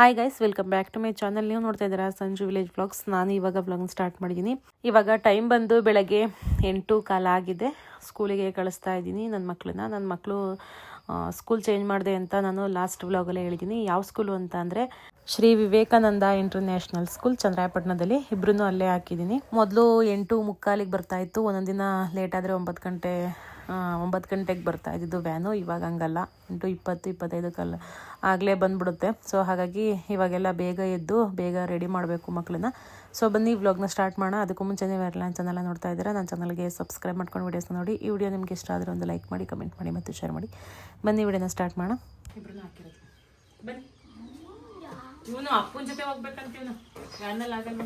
Hi guys, welcome back to my channel. ನೀವು ನೋಡ್ತಾ ಇದ್ದೀರಾ ಸಂಜು ವಿಲೇಜ್ ವ್ಲಾಗ್ಸ್. ನಾನು ಇವಾಗ ವ್ಲಾಗ್ ಸ್ಟಾರ್ಟ್ ಮಾಡಿದ್ದೀನಿ. ಇವಾಗ ಟೈಮ್ ಬಂದು ಬೆಳಗ್ಗೆ 8:15 ಆಗಿದೆ. ಸ್ಕೂಲಿಗೆ ಕಳಿಸ್ತಾ ಇದ್ದೀನಿ ನನ್ನ ಮಕ್ಕಳು ಸ್ಕೂಲ್ ಚೇಂಜ್ ಮಾಡಿದೆ ಅಂತ ನಾನು ಲಾಸ್ಟ್ ವ್ಲಾಗಲ್ಲೇ ಹೇಳಿದ್ದೀನಿ. ಯಾವ ಸ್ಕೂಲು ಅಂತ ಅಂದರೆ ಶ್ರೀ ವಿವೇಕಾನಂದ ಇಂಟರ್ನ್ಯಾಷನಲ್ ಸ್ಕೂಲ್, ಚಂದ್ರಾಯಪಟ್ಟಣದಲ್ಲಿ. ಇಬ್ರು ಅಲ್ಲೇ ಹಾಕಿದ್ದೀನಿ. ಮೊದಲು 8:45 ಬರ್ತಾ ಇತ್ತು, ಒಂದೊಂದು ದಿನ ಲೇಟ್ ಆದರೆ 9 ಗಂಟೆಗೆ ಬರ್ತಾ ಇದ್ದಿದ್ದು ವ್ಯಾನು. ಇವಾಗ ಹಂಗಲ್ಲ, 8:20-25 ಆಗಲೇ ಬಂದ್ಬಿಡುತ್ತೆ. ಸೊ ಹಾಗಾಗಿ ಇವಾಗೆಲ್ಲ ಬೇಗ ಎದ್ದು ಬೇಗ ರೆಡಿ ಮಾಡಬೇಕು ಮಕ್ಕಳನ್ನ. ಸೊ ಬನ್ನಿ ವ್ಲಾಗ್ನ ಸ್ಟಾರ್ಟ್ ಮಾಡೋಣ. ಅದಕ್ಕೂ ಮುಂಚೆ ನೀವು ನನ್ನ ಚಾನಲ್ ನೋಡ್ತಾ ಇದ್ದೀರಾ, ನನ್ನ ಚಾನಲ್ಗೆ ಸಬ್ಸ್ಕ್ರೈಬ್ ಮಾಡ್ಕೊಂಡು ವೀಡಿಯೋಸ್ನ ನೋಡಿ. ಈ ವಿಡಿಯೋ ನಿಮಗೆ ಇಷ್ಟ ಆದರೆ ಒಂದು ಲೈಕ್ ಮಾಡಿ, ಕಮೆಂಟ್ ಮಾಡಿ ಮತ್ತು ಶೇರ್ ಮಾಡಿ. ಬನ್ನಿ ವಿಡಿಯೋನ ಸ್ಟಾರ್ಟ್ ಮಾಡೋಣ. ಇಬ್ಬರನ್ನ ಹಾಕಿರೋದು ಬನ್ನಿ. ಇವನು ಅಪ್ಪನ ಜೊತೆ ಹೋಗ್ಬೇಕಂತ, ಇವನು ವ್ಯಾನಲ್ಲಿ ಆಗಲ್ಲ.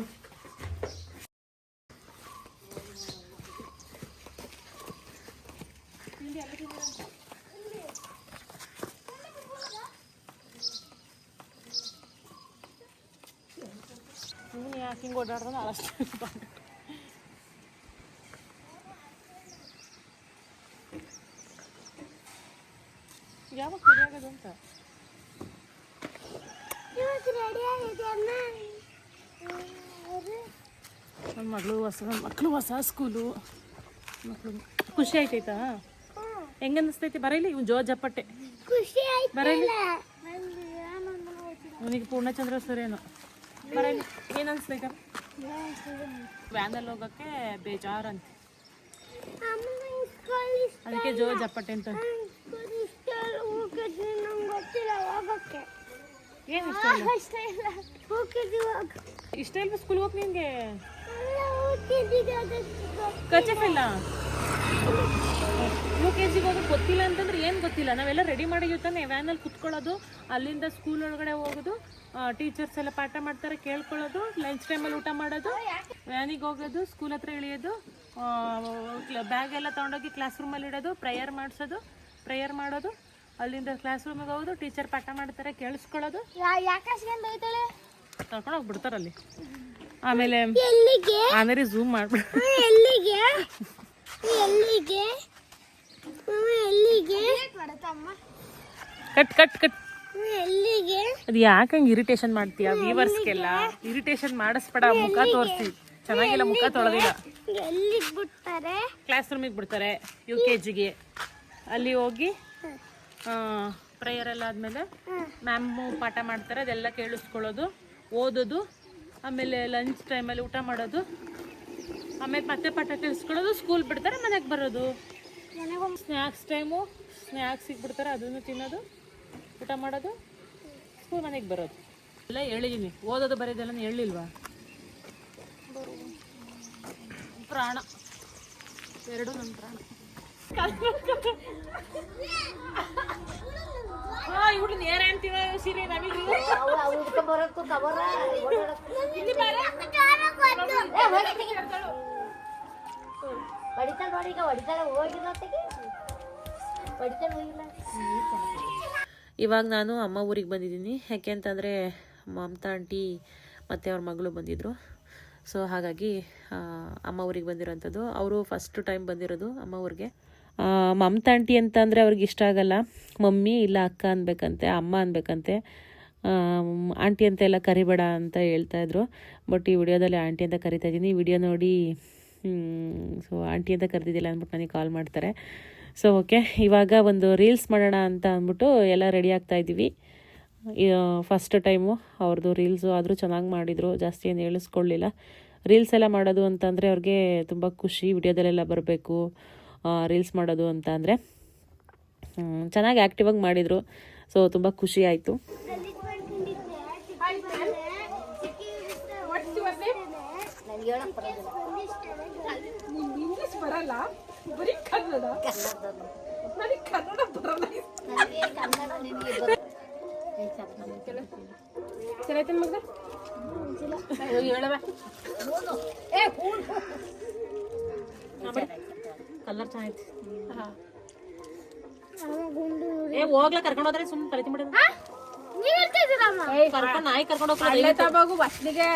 ಇವನು ಯಾಕೆ ಹಿಂಗೆ ಓಡಾಡ್ದ ಅಷ್ಟು ಯಾವಾಗ ಕುಡಿಯಾಗದು ಅಂತ ನನ್ನ ಮಕ್ಕಳು ಹೊಸ ಸ್ಕೂಲು. ಮಕ್ಕಳು ಖುಷಿ ಆಯ್ತೈತಾ? ಹೆಂಗ ಅನ್ನಿಸ್ತೈತಿ? ಬರಲಿ ಇವ್ ಜೋಜಪ್ಪಟ್ಟೆ ಬರಲಿ. ಅವನಿಗೆ ಪೂರ್ಣಚಂದ್ರ ಸೂರ್ಯನು ಬರಲಿ. ಏನು ಅನಿಸ್ತೈತ? ವ್ಯಾನಲ್ಲಿ ಹೋಗೋಕ್ಕೆ ಬೇಜಾರಂತ, ಅದಕ್ಕೆ ಜೋಜಪ್ಪಟ್ಟೆ ಅಂತ. ಏನು ಇಷ್ಟ ಇಲ್ಲ ಸ್ಕೂಲ್ಗೆ ಹೋಗಿ? ನಿಂಗೆ ಕಚಫಿಲ್ಲ UKG ಹೋಗೋದು ಗೊತ್ತಿಲ್ಲ ಅಂತಂದ್ರೆ ಏನು ಗೊತ್ತಿಲ್ಲ? ನಾವೆಲ್ಲ ರೆಡಿ ಮಾಡಿದ್ದೀವಿ ತಾನೆ. ವ್ಯಾನಲ್ಲಿ ಕುತ್ಕೊಳ್ಳೋದು, ಅಲ್ಲಿಂದ ಸ್ಕೂಲ್ ಒಳಗಡೆ ಹೋಗೋದು, ಟೀಚರ್ಸ್ ಎಲ್ಲ ಪಾಠ ಮಾಡ್ತಾರೆ ಕೇಳ್ಕೊಳ್ಳೋದು, ಲಂಚ್ ಟೈಮಲ್ಲಿ ಊಟ ಮಾಡೋದು, ವ್ಯಾನಿಗೆ ಹೋಗೋದು, ಸ್ಕೂಲ್ ಹತ್ರ ಇಳಿಯೋದು, ಬ್ಯಾಗ್ ಎಲ್ಲ ತೊಗೊಂಡೋಗಿ ಕ್ಲಾಸ್ ರೂಮಲ್ಲಿ ಇಡೋದು, ಪ್ರೇಯರ್ ಮಾಡೋದು, ಅಲ್ಲಿಂದ ಕ್ಲಾಸ್ ರೂಮಿಗೆ ಹೋಗೋದು, ಟೀಚರ್ ಪಾಠ ಮಾಡ್ತಾರೆ ಕೇಳಿಸ್ಕೊಳ್ಳೋದು, ಕರ್ಕೊಂಡು ಹೋಗ್ಬಿಡ್ತಾರಲ್ಲಿ. ಆಮೇಲೆ ಝೂಮ್ ಮಾಡ್ಬಿಟ್ಟು ಕಟ್ ಅದು ಯಾಕಂಗೆ ಇರಿಟೇಷನ್ ಮಾಡ್ತೀಯ? ವ್ಯೂವರ್ಸ್ಗೆಲ್ಲ ಇರಿಟೇಷನ್ ಮಾಡಿಸ್ಬೇಡ. ಮುಖ ತೋರಿಸಿ, ಚೆನ್ನಾಗಿಲ್ಲ, ಮುಖ ತೊಳೆದಿಲ್ಲ. ಕ್ಲಾಸ್ ರೂಮಿಗೆ ಬಿಡ್ತಾರೆ UKGಗೆ. ಅಲ್ಲಿ ಹೋಗಿ ಪ್ರೇಯರ್ ಎಲ್ಲ ಆದಮೇಲೆ ಮ್ಯಾಮು ಪಾಠ ಮಾಡ್ತಾರೆ, ಅದೆಲ್ಲ ಕೇಳಿಸ್ಕೊಳ್ಳೋದು, ಓದೋದು, ಆಮೇಲೆ ಲಂಚ್ ಟೈಮಲ್ಲಿ ಊಟ ಮಾಡೋದು, ಆಮೇಲೆ ಮತ್ತೆ ಪಾಠ ಕೇಳಿಸ್ಕೊಳ್ಳೋದು, ಸ್ಕೂಲ್ ಬಿಡ್ತಾರೆ, ಮನೆಗೆ ಬರೋದು. ಸ್ನ್ಯಾಕ್ಸ್ ಟೈಮು ಸ್ನ್ಯಾಕ್ಸಿಗೆ ಬಿಡ್ತಾರೆ, ಅದನ್ನು ತಿನ್ನೋದು, ಊಟ ಮಾಡೋದು, ಸ್ಕೂಲ್ ಮನೆಗೆ ಬರೋದು. ಎಲ್ಲ ಹೇಳಿದ್ದೀನಿ. ಓದೋದು ಬರೋದೆಲ್ಲ ಹೇಳಿಲ್ವಾ? ಪ್ರಾಣ ಎರಡು ನನ್ನ ಪ್ರಾಣ. ಇವ್ರು ನೇರ ಅಂತೀವ ಸೀರೆ ನಮಗೆ. ಇವಾಗ ನಾನು ಅಮ್ಮ ಊರಿಗೆ ಬಂದಿದ್ದೀನಿ. ಯಾಕೆ ಅಂತಂದರೆ ಮಮತಾ ಆಂಟಿ ಮತ್ತು ಅವ್ರ ಮಗಳು ಬಂದಿದ್ದರು. ಸೊ ಹಾಗಾಗಿ ಅಮ್ಮ ಊರಿಗೆ ಬಂದಿರೋಂಥದ್ದು. ಅವರು ಫಸ್ಟ್ ಟೈಮ್ ಬಂದಿರೋದು ಅಮ್ಮ ಊರಿಗೆ. ಮಮತಾ ಆಂಟಿ ಅಂತ ಅಂದರೆ ಅವ್ರಿಗೆ ಇಷ್ಟ ಆಗಲ್ಲ. ಮಮ್ಮಿ ಇಲ್ಲ ಅಕ್ಕ ಅನ್ಬೇಕಂತೆ, ಅಮ್ಮ ಅನ್ಬೇಕಂತೆ. ಆಂಟಿ ಅಂತ ಎಲ್ಲ ಕರಿಬೇಡ ಅಂತ ಹೇಳ್ತಾಯಿದ್ರು. ಬಟ್ ಈ ವಿಡಿಯೋದಲ್ಲಿ ಆಂಟಿ ಅಂತ ಕರಿತಾ ಇದ್ದೀನಿ. ಈ ವಿಡಿಯೋ ನೋಡಿ ಸೊ ಆಂಟಿ ಅಂತ ಕರೆದಿದ್ದಿಲ್ಲ ಅಂದ್ಬಿಟ್ಟು ನನಗೆ ಕಾಲ್ ಮಾಡ್ತಾರೆ. ಸೊ ಓಕೆ, ಇವಾಗ ಒಂದು ರೀಲ್ಸ್ ಮಾಡೋಣ ಅಂತ ಅಂದ್ಬಿಟ್ಟು ಎಲ್ಲ ರೆಡಿ ಆಗ್ತಾಯಿದ್ದೀವಿ. ಫಸ್ಟ್ ಟೈಮು ಅವ್ರದ್ದು ರೀಲ್ಸು, ಆದರೂ ಚೆನ್ನಾಗಿ ಮಾಡಿದರು, ಜಾಸ್ತಿ ಏನು ಹೇಳಿಸ್ಕೊಳ್ಳಿಲ್ಲ. ರೀಲ್ಸ್ ಎಲ್ಲ ಮಾಡೋದು ಅಂತಂದರೆ ಅವ್ರಿಗೆ ತುಂಬ ಖುಷಿ. ವಿಡಿಯೋದಲ್ಲೆಲ್ಲ ಬರಬೇಕು ರೀಲ್ಸ್ ಮಾಡೋದು ಅಂತ ಅಂದರೆ. ಚೆನ್ನಾಗಿ ಆ್ಯಕ್ಟಿವಾಗಿ ಮಾಡಿದರು. ಸೊ ತುಂಬ ಖುಷಿ ಆಯಿತು. ಕಲರ್ ಚೆನ್ನಾಯ್ತು. ಹೋಗ್ಲಾ ಕರ್ಕೊಂಡು ಹೋದ್ರೆ ಸುಮ್ಮನೆ ಕಲಿತು ಬಿಡೋದು. ನಾಯಿ ಕರ್ಕೊಂಡು ಹೋಗ್ಬೇಕು. ಬಸ್ನಿಗೆ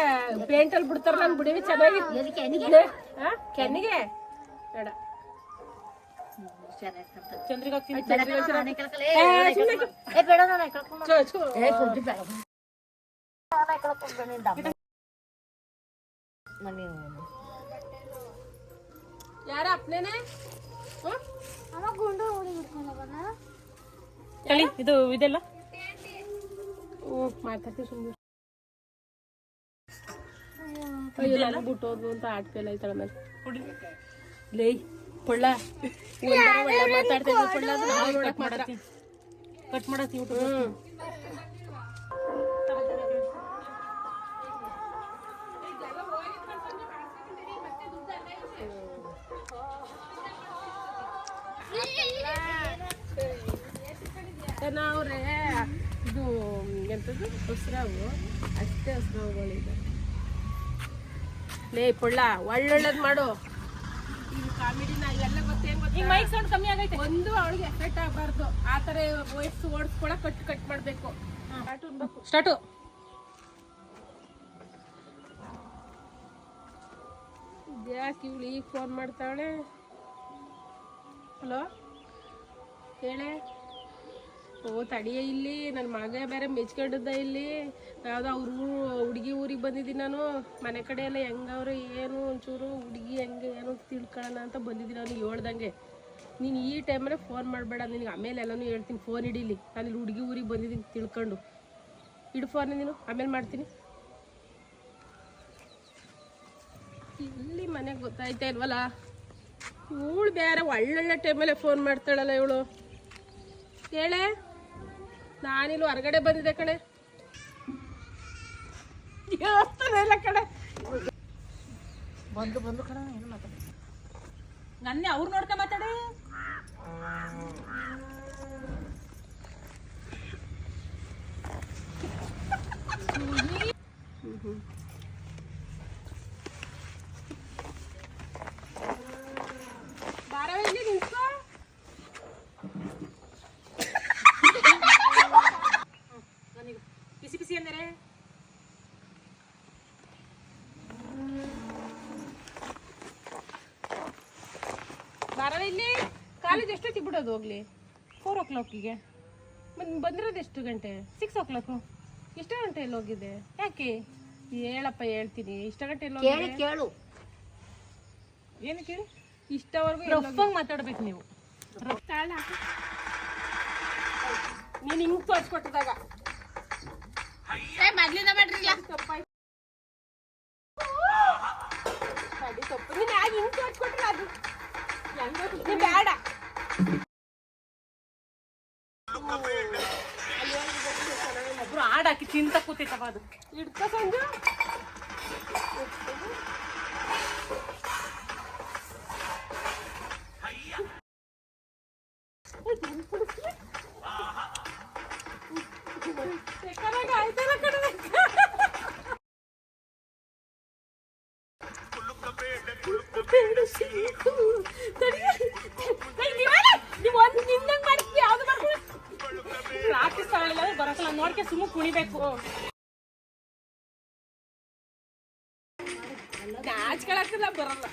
ಪೇಂಟ್ ಅಲ್ಲಿ ಬಿಡ್ತಾರ, ನನ್ ಬಿಡಿವಿ ಚೆನ್ನಾಗಿ ಕೆನ್ನಿಗೆ ಬೇಡ. ಚಂದ್ರಿಗ ಯಾರ ಅಪ್ನೇನೆ ಇದು ಇದೆಲ್ಲ ಮಾತಾಡ್ತೀವಿ ಸುಮ್ಮನೆ ಬಿಟ್ಟೋದು ಅಂತ ಆಟ್ಕೆಲ್ಲ ಐತಳ ಮೇಲೆ ಲೇ ಪೊಳ್ಳ ಮಾತಾಡ್ತಾ ಪೊಳ್ಳ ಕಟ್ ಮಾಡತ್ತೀವಿ ಅವ್ರೆ ಇದು ಎಂಥದ್ದು ಹಸ್ರಾವು ಅಷ್ಟೇ ಹಸ್ರಾವುಗಳಿದೆ ಲೇ ಪೊಳ್ಳ ಒಳ್ಳೊಳ್ಳೇದು ಮಾಡು ಈಗ ಕಾಮಿಡಿನ ಇವೆಲ್ಲ ಗೊತ್ತೇನು ಮೈಕ್ ಸೌಂಡ್ ಕಮ್ಮಿ ಆಗೈತೆ ಒಂದು ಅವಳಿಗೆ ಎಫೆಕ್ಟ್ ಆಗಬಾರ್ದು ಆ ಥರ ವಯಸ್ಸು ಓಡಿಸ್ಕೊಳಕ್ ಕಟ್ ಮಾಡಬೇಕು ಸ್ಟಾರ್ಟು ಯಾಕೆ ಇವಳು ಈಗ ಫೋನ್ ಮಾಡ್ತಾವಳೆ ಹಲೋ ಹೇಳೆ ಓ ತಡಿಯೇ ಇಲ್ಲಿ ನನ್ನ ಮಗ ಬೇರೆ ಮೆಚ್ಕೊಂಡಿದ್ದ ಇಲ್ಲಿ ಯಾವುದೋ ಅವ್ರ ಹುಡುಗಿ ಊರಿಗೆ ಬಂದಿದ್ದೀನಿ ನಾನು ಮನೆ ಕಡೆ ಎಲ್ಲ ಹೆಂಗವ್ರೆ ಏನು ಒಂಚೂರು ಹುಡುಗಿ ಹೆಂಗೆ ಏನು ತಿಳ್ಕೊಳ್ಳೋಣ ಅಂತ ಬಂದಿದ್ದೀನಿ ಅವನಿಗೆ ಹೇಳ್ದಂಗೆ ನೀನು ಈ ಟೈಮಲ್ಲೇ ಫೋನ್ ಮಾಡಬೇಡ ನಿನಗೆ ಆಮೇಲೆ ಎಲ್ಲನೂ ಹೇಳ್ತೀನಿ ಫೋನ್ ಹಿಡೀಲಿ ನಾನು ಇಲ್ಲಿ ಹುಡುಗಿ ಊರಿಗೆ ಬಂದಿದ್ದೀನಿ ತಿಳ್ಕೊಂಡು ಇಡು ಫೋನ್ ನೀನು ಆಮೇಲೆ ಮಾಡ್ತೀನಿ ಇಲ್ಲಿ ಮನೆಗೆ ಗೊತ್ತಾಯ್ತಾ ಇಲ್ವಲ್ಲ ಇವಳು ಬೇರೆ ಒಳ್ಳೊಳ್ಳೆ ಟೈಮಲ್ಲೇ ಫೋನ್ ಮಾಡ್ತಾಳಲ್ಲ ಇವಳು ಹೇಳೆ ನಾನಿಲ್ಲಿ ಹೊರಗಡೆ ಬಂದಿದ್ದೆ ಕಣೆ ಇಲ್ಲ ಕಣೆ ಬಂದು ಕಣ ಏನು ಮಾತಾಡ ನನ್ನೆ ಅವ್ರು ನೋಡ್ಕ ಮಾತಾಡೆ ಬಾರವಲ್ಲಿ ನಿಂತ್ಕೋ ಬಿಸಿ ಬಿಸಿ ಅಂದರೆ ಬಾರವ ಇಲ್ಲಿ ಕಾಲೇಜ್ ಎಷ್ಟೊತ್ತಿಗೆ ಬಿಡೋದು ಹೋಗ್ಲಿ 4 o'clockಗೆ ಮತ್ತೆ ಬಂದಿರೋದು ಎಷ್ಟು ಗಂಟೆ 6 o'clock ಎಷ್ಟು ಗಂಟೆ ಎಲ್ಲಿ ಹೋಗಿದ್ದೆ ಯಾಕೆ ಹೇಳಪ್ಪ ಹೇಳ್ತೀನಿ ಇಷ್ಟ ಗಂಟೆ ಎಲ್ಲಿ ಹೋಗಿದ್ದೆ ಕೇಳು ಏನು ಕೇಳಿ ಇಷ್ಟವರೆಗೂ ರಫ್ಫಾಗಿ ಮಾತಾಡ್ಬೇಕು ನೀವು ನೀನು ಹಿಂಗೆ ತೋರಿಸ್ಕೊಟ್ಟಿದಾಗ ಮೊದ್ಲಿಂದ ಮಾಡ್ರಿ ತಪ್ಪು ನೀನು ಯಾಕೆ ಹಿಂಗೆ ತೋರಿಸ್ಕೊಟ್ರೆ ಅದು ನೀ ಬೇಡ ಒಬ್ರು ಹಾಡಾಕಿ ತಿಂತ ಕೂತೈತವ ಅದು ಇಡ್ಕೊ ಸಂಜು ಆಯ್ತಲ್ಲ ಕಡೆ ಪ್ರಾಕ್ಟೀಸ್ ತಗೊಳ್ಳಿಲ್ಲ ಬರಕಲ್ಲ ನೋಡ್ಕೆ ಸುಮ್ಮನೆ ಕುಣಿಬೇಕು ನಾಚ್ಕೊಳಕ್ಕೆಲ್ಲ ಬರಲ್ಲ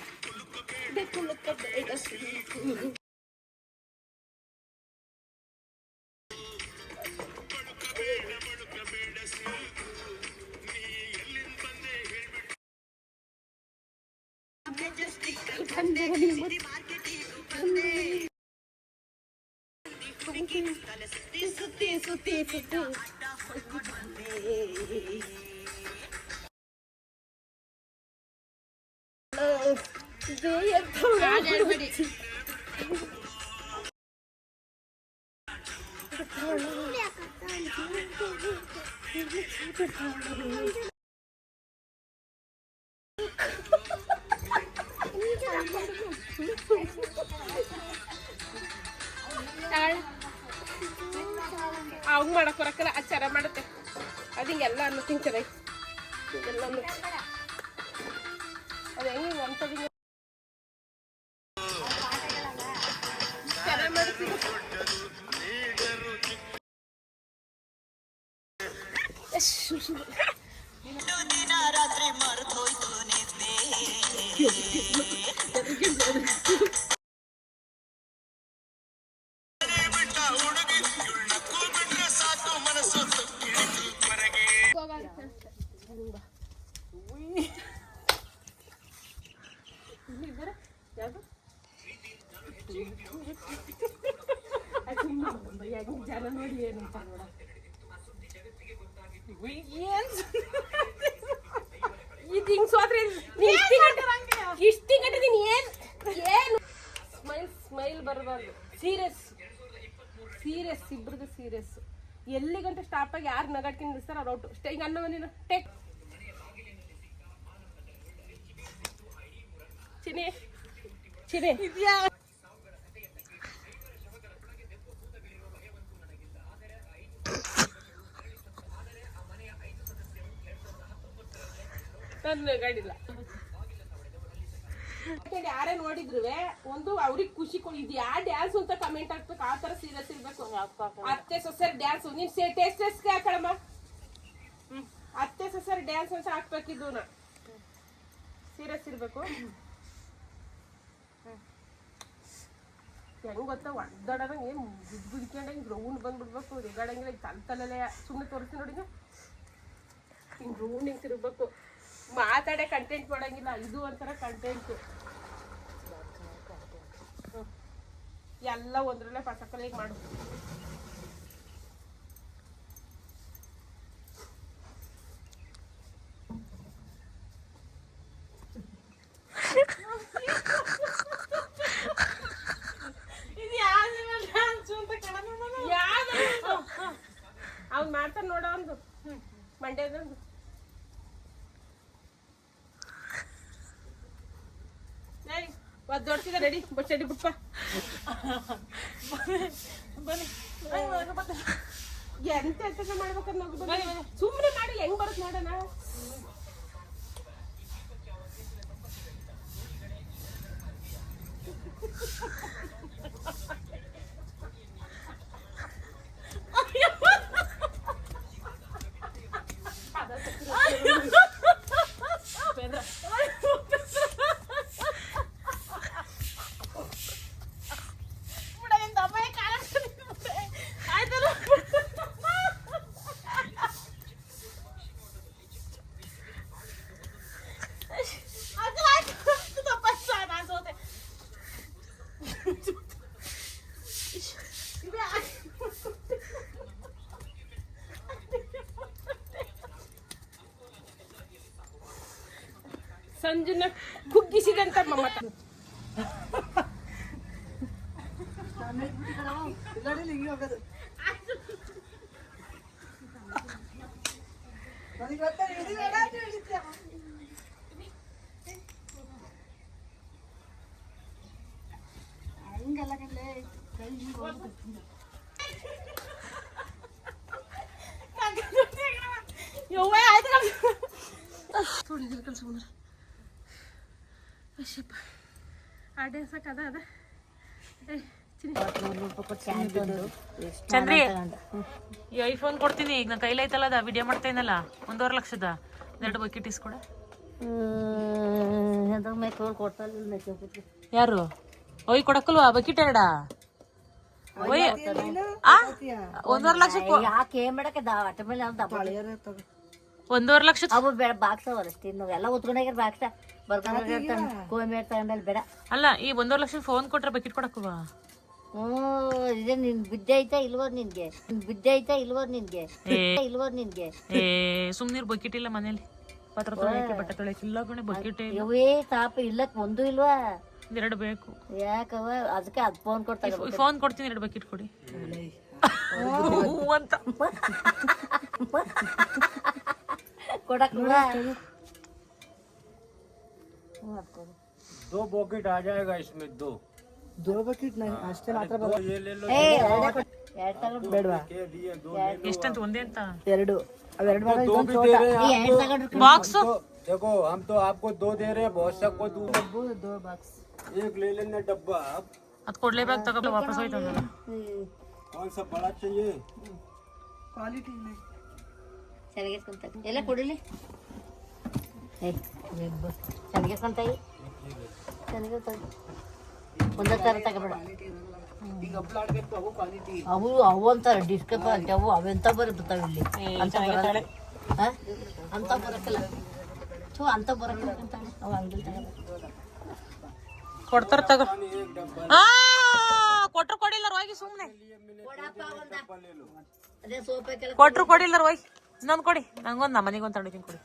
ಸುತ್ತಿ ಅವಾಗ ಮಾಡಕ್ ಬರಕ್ಕಲ್ಲ ಅದು ಚೆನ್ನಾಗಿ ಮಾಡುತ್ತೆ ಅದು ಹಿಂಗೆಲ್ಲ ಅನ್ನ ತಿಂತಾರೆ ಎಲ್ಲ ಅದು ಹೆಂಗೆ ಅಂತದ್ದು ಚೆನ್ನಾಗಿ ಮಾಡ್ತೀವಿ ಯಾವುದು ಜನ ನೋಡಿ ಏನಂತ ನೋಡ ಇದು ಹಿಂಗ್ ಸೋತ್ರೆ ಇಷ್ಟಿ ಗಂಟೆ ಏನು ಸ್ಮೈಲ್ ಬರಬಾರ್ದು. ಸೀರಿಯಸ್ ಇಬ್ರದ್ದು ಸೀರಿಯಸ್. ಎಲ್ಲಿ ಗಂಟೆ ಸ್ಟಾಪ್ ಆಗಿ ಯಾರು ನಗಾಡ್ಕೊಂಡು ನಿಲ್ಸ್ತಾರ ಅವ್ರು ಔಟು. ಹಿಂಗ ಅನ್ನೋ ನೀನು ಟೇಕ್ ಚಿನಿ ನನ್ನ ಗಾಡಿಲ್ಲ. ಯಾರೇ ನೋಡಿದ್ರು ಒಂದು ಅವ್ರಿಗೆ ಖುಷಿ ಕೊಡಿ. ಇದು ಯಾ ಡ್ಯಾನ್ಸ್ ಅಂತ ಕಮೆಂಟ್ ಹಾಕ್ಬೇಕು. ಆ ತರ ಸೀರಿಯಸ್ ಇರ್ಬೇಕು. ಅತ್ತೆ ಸೊಸೆರ್ ಡ್ಯಾನ್ಸ್ ನೀನ್ ಟೇಸ್ಟ್ಗೆ ಹಾಕಳಮ್ಮ. ಅತ್ತೆ ಸೊಸೆರ್ ಡ್ಯಾನ್ಸ್ ಅಂತ ಹಾಕ್ಬೇಕಿದ್ದು ಸೀರಿಯಸ್ ಇರ್ಬೇಕು. ಹೆಂಗ್ ಗೊತ್ತಾ ಒಡ್ದಾಡಂಗ ಏನ್ ಗುದ್ಕೊಂಡಂಗೆ ರೌಂಡ್ ಬಂದ್ಬಿಡ್ಬೇಕು. ರೆಗಾಡಂಗಿಲ್ಲ ತಲೆ ಸುಮ್ಮನೆ ತೋರಿಸ್ತೀನಿ ನೋಡಿ. ಹಿಂಗ್ ರೌಂಡ್ ಹಿಂಗ್ ತಿರ್ಬೇಕು. ಮಾತಾಡೇ ಕಂಟೆಂಟ್ ಮಾಡಂಗಿಲ್ಲ. ಇದು ಒಂಥರ ಕಂಟೆಂಟ್. ಎಲ್ಲ ಒಂದ್ರಲ್ಲೇ ಪಸಕಲಿಗೆ ಮಾಡು. ಅವ್ನು ಮಾಡ್ತಾನೆ ನೋಡ ಒಂದು ಮಂಡ್ಯದೊಂದು. ದೊಡ್ಡದ ರೆಡಿ ಬಸ್ ರೆಡಿ ಬಿಟ್ಪ. ಎಂತ ಮಾಡ್ಬೇಕಂತ ಸುಮ್ಮನೆ ಮಾಡಿ ಹೆಂಗ್ ಬರುತ್ತೆ ನೋಡೋಣ. ಸಂಜುನ ಕುಗ್ಗಿಸಿದಂತ ಮಮತ. ಚಂದ್ರಿ ಈ ಐಫೋನ್ ಕೊಡ್ತೀನಿ ಈಗ ನನ್ನ ಕೈಲಿ ಐತಲ್ಲ ಅದ ವಿಡಿಯೋ ಮಾಡ್ತಾ ಇದ್ದಲ್ಲ 1.5 ಲಕ್ಷದ 2 ಬಕೆಟ್ ಇಸ್ಕೊಡ. ಯಾರು ಒಯ್ ಕೊಡಕ್ಕಲ್ವಾ ಬಕೆಟ್ 2 ಒಯ್ 1.5 ಲಕ್ಷ 1.5 ಲಕ್ಷ ಅಲ್ಲ ಈ 1.5 ಲಕ್ಷ ಫೋನ್ ಕೊಟ್ರೆ ಬಕೆಟ್ ಕೊಡಕ್ಕವಾ? ನಿನ್ ಬುದ್ಧಿ ಐತಾ ಇಲ್ವೋ ನಿನ್ಗೆ ಏ ಸುಮ್ನೀರ್ ಬಕೆಟ್ ಇಲ್ಲ ಮನೇಲಿ. ಪಾತ್ರ ತೊಳೆಯಕ್ಕೆ ಬಟ್ಟೆ ತೊಳೆಯಕ್ಕೆ ಇಲ್ಲ ಕಣೆ ಬಕೆಟ್ ತಾಪ ಇಲ್ಲಕ್ ಒಂದು ಇಲ್ವಾ? 2 ಬೇಕು. ಯಾಕವ ಅದಕ್ಕೆ ಅದ್ ಫೋನ್ ಕೊಡ್ತಾರೆ. ಫೋನ್ ಕೊಡ್ತೀನಿ 2 ಬಕೆಟ್ ಕೊಡಿ ಅಂತ ಕೊಡಕ್. 2 बकेट आ जाएगा इसमें 2 बकेट नहीं अಷ್ಟೇ ಮಾತ್ರ दो ये ले लो ಬೇಡವಾ? ಎಷ್ಟಂತ ಒಂದೇ ಅಂತ 2 ಅವೆರಡು ಬೇಡ. दो भी दे रहे हैं आपको। ಬಾಕ್ಸ್ देखो हम तो आपको 2 दे रहे हैं, बहुत सबको 2 ಬಾಕ್ಸ್. एक ले लेना डब्बा। आप ಅದು ಕೊಡ್ಲೇಬೇಕು ತಗೊಂಡು ವಾಪಸ್ ಹೋಯ್ತಲ್ಲ. कौन सा बड़ा चाहिए? ಕ್ವಾಲಿಟಿ ಇಲ್ಲ. ಚೆನ್ನಾಗಿಸ್ಕೊಂತ ಎಲ್ಲ ಕೊಡಿಲಿ. ಚೆನ್ನಾಗಿಸ್ಕೊಂತಾಯಿ ಒಂದೇ ತರ ತಗೋಬೇಡ. ಈಗ ಅಪ್ಲಾಡ್ಬೇಕು ಅವು ಕ್ವಾಲಿಟಿ. ಅವು ಅಂತಾರೆ ಡಿಸ್ಕಪ್ ಅಂತ ಅವು ಅವೆಂತ ಬರ್ತಾವ ಇಲ್ಲಿ ಅಂತ ಅಂತ ಬರಕ್ಕಿಲ್ಲ ಅಂತ ಬರಕ್ಕಿಲ್ಲ ಅಂತಾಳೆ ಅವ ಅಂಗಡಿ ಕೊಡ್ತಾರ ತಗೋ. ಕೊಟ್ರು ಕೊಡಿಲ್ಲ ಹೋಗಿ ಸುಮ್ನೆ. ಅದೇ ಸೋಪೆ ಕೆಲ ಕೊಟ್ರು ಕೊಡಿಲ್ಲ ಹೋಗಿ. ಇನ್ನೊಂದ್ ಕೊಡಿ, ನಂಗೊಂದ್ ನಮ್ಮನೆಗೊಂದ್ ತಡೀತೀನಿ ಕೊಡಿ.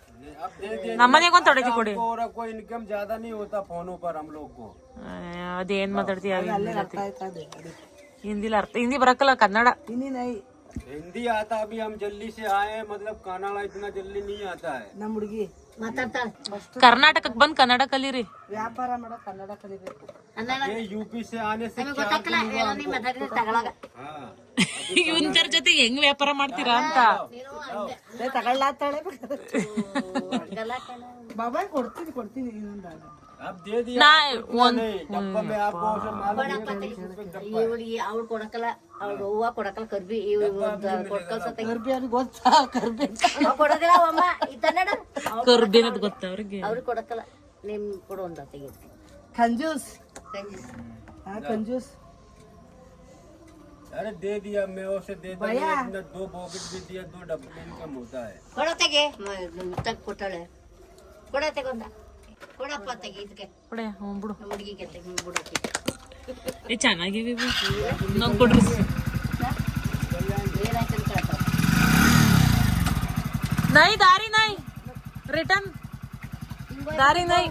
ನಮ್ಮನೆಗೊಂದ್ ತಡೀತೀನಿ ಕೊಡಿ. और कोई इनकम ज्यादा नहीं होता फोनों पर हम लोग को. ಅದೇನ್ ಮಾತಾಡ್ತೀಯ ಹಿಂದಿಲ ಅರ್ಥ, ಹಿಂದಿ ಬರಕ್ಕಲ್ಲ, ಕನ್ನಡ. इन्हीं नहीं हिंदी आता अभी हम जल्दी से आए हैं, मतलब कन्नड़ा इतना जल्दी नहीं आता है. ನಮ್ಮ ಹುಡುಗಿ ಮಾತಾಡ್ತಾಳೆ ಕರ್ನಾಟಕಕ್ಕೆ ಬಂದ್ ಕನ್ನಡ ಕಲೀರಿ. ವ್ಯಾಪಾರ ಮಾಡೋ ಕನ್ನಡ ಕಲಿಬೇಕು. ये यूपी से आने से ನಮಗೆ ಗೊತ್ತಾಗಲ್ಲ ಏನೋ ನೀ ಮಾತಾಡಿದ್ರೆ ತಗೊಳಗ हाँ ಇವಂತರ ಜೊತೆ ಹೆಂಗ್ ವ್ಯಾಪಾರ ಮಾಡ್ತೀರಾ ಅಂತ. ತಗೊಳ್ಳಾತಾಳೆ ಗಲ್ಲ ಕಣ ಬಾಬಾ ಕೊಡ್ತೀನಿ ಇನ್ನೊಂದಾಗ. अब दे दिया ನಾ आपको, नहीं डब्बा में आपको उसे मालूम है ಈ ಹುಡುಗಿ ಅವ್ಳು ಕೊಡಕಲ್ಲ, ಅವ್ಳ ಹೂವ ಕೊಡಕಲ್ಲ, ಕರ್ಬಿ ಕೊಡ್ಕಲ್ಸತ್ತೆ ಕರ್ಬಿ ಅವ್ರಿಗೆ ಗೊತ್ತಾ ಕರ್ಬಿ ಕೊಡೋದಿಲ್ಲ ಅಮ್ಮ ಈ ಕನ್ನಡ ಕರ್ಬೇನದ್ ಗೊತ್ತ ಅವ್ರಿಗೆ. ಅವ್ರಿಗೆ ಕೊಡಕಲ್ಲ, ನಿಮ್ ಕೊಡು ಅಂತ ತೆಗೀರಿ. ಕಂಜೂಸ್ ಕಂಜೂಸ್ अरे दे दिया मैं उसे दे दिया, इतना 2 पॉकेट भी दिया, 2 डब्बे इनकम होता है. ಕೊಡತೆಗೆ ತಗ್ ಕೊಟ್ಟಾಳೆ, ಕೊಡತೆಗೊಂದ ಕೊಡಪ್ಪ ತೆಗಿ ಇದಕ್ಕೆ ಕೊಡೆ. ಹ್ಞೂ ಬಿಡು. ನಮ್ಮ ಹುಡುಗಿಗೆ ತೆಗಿ ಬಿಡಕ್ಕೆ ಏ ಚೆನ್ನಾಗಿವಿ ನಂಗೆ ಕೊಡ್ರಿ. ಏನಾಯ್ತು ಅಂತ ಕೇಳ್ತಾವ. ನೈ ದಾರಿ ನೈ ರಿಟರ್ನ್ ದಾರಿ ನೈ.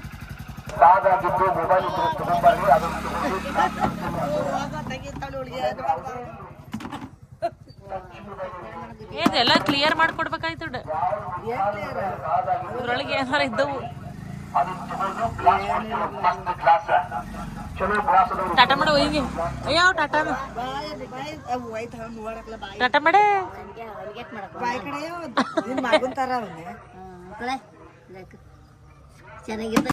ಇದೆಲ್ಲ ಕ್ಲಿಯರ್ ಮಾಡ್ಕೊಡ್ಬೇಕಾಯ್ತು. ಇದ್ರೊಳಗೆ ಏನಾರ ಇದ್ದವು. ಟಾಟಾ ಮಾಡು ಹಿಂಗೆ. ಅಯ್ಯೋ ಟಾಟಾ ಟಾಟಾ ಮಾಡೆ. ಬಾಯಿ ಕಡೆ ನಿನ್ ಮಗನ್ ತರ ಅವನೇ ಚೆನ್ನಾಗಿರ್ತ